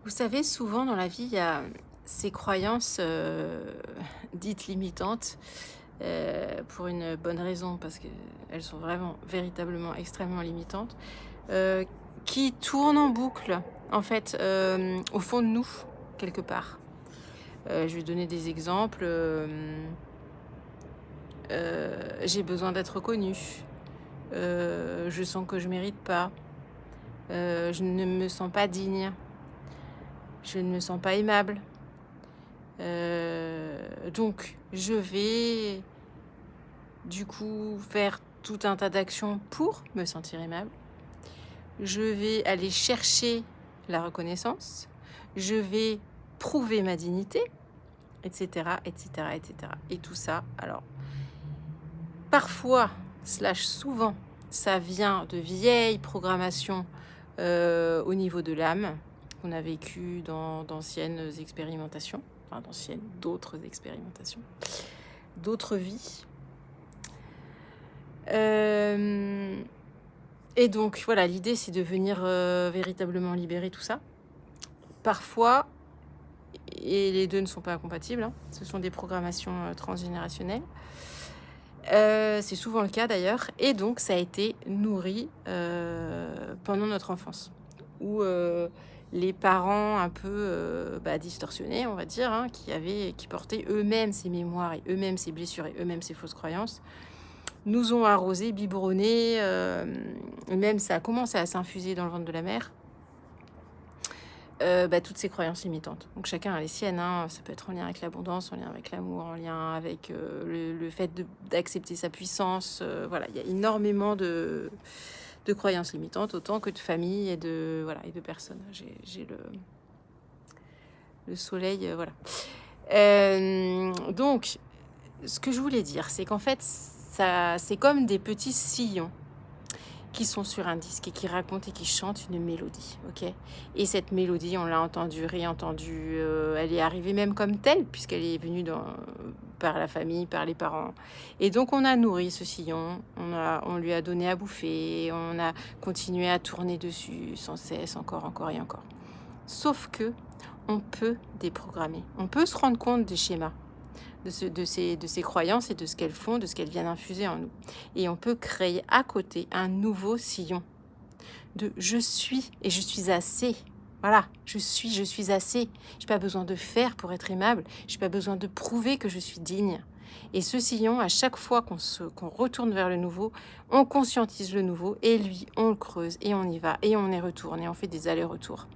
Vous savez, souvent dans la vie, il y a ces croyances dites limitantes pour une bonne raison, parce qu'elles sont vraiment, véritablement, extrêmement limitantes, euh, qui tournent en boucle, en fait, au fond de nous, quelque part. Je vais donner des exemples. J'ai besoin d'être reconnue. Je sens que je mérite pas. Je ne me sens pas digne. Je ne me sens pas aimable. Donc, je vais du coup faire tout un tas d'actions pour me sentir aimable. Je vais aller chercher la reconnaissance. Je vais prouver ma dignité, etc., etc., etc. Et tout ça, alors, parfois, slash souvent, ça vient de vieilles programmations au niveau de l'âme qu'on a vécues dans d'anciennes expérimentations, enfin d'autres expérimentations, d'autres vies. Et donc voilà, l'idée c'est de venir véritablement libérer tout ça. Parfois, et les deux ne sont pas incompatibles, hein, ce sont des programmations transgénérationnelles. C'est souvent le cas d'ailleurs, et donc ça a été nourri pendant notre enfance, où les parents un peu distorsionnés, on va dire, hein, qui portaient eux-mêmes ces mémoires et eux-mêmes ces blessures et eux-mêmes ces fausses croyances, nous ont arrosés, biberonnés, et même ça a commencé à s'infuser dans le ventre de la mère, toutes ces croyances limitantes. Donc chacun a les siennes, hein. Ça peut être en lien avec l'abondance, en lien avec l'amour, en lien avec le fait d'accepter sa puissance. Voilà, il y a énormément de croyances limitantes, autant que de familles et de personnes. J'ai le soleil, voilà. Donc, ce que je voulais dire, c'est qu'en fait, c'est comme des petits sillons qui sont sur un disque et qui racontent et qui chantent une mélodie, ok? Et cette mélodie, on l'a entendue, réentendue, elle est arrivée même comme telle, puisqu'elle est venue par la famille, par les parents. Et donc, on a nourri ce sillon, on lui a donné à bouffer, on a continué à tourner dessus sans cesse, encore et encore. Sauf que on peut déprogrammer, on peut se rendre compte des schémas, de ces croyances et de ce qu'elles font, de ce qu'elles viennent infuser en nous. Et on peut créer à côté un nouveau sillon de je suis et je suis assez. Voilà, je suis assez. J'ai pas besoin de faire pour être aimable. J'ai pas besoin de prouver que je suis digne. Et ce sillon, à chaque fois qu'on retourne vers le nouveau, on conscientise le nouveau et lui, on le creuse et on y va et on y retourne et on fait des allers-retours.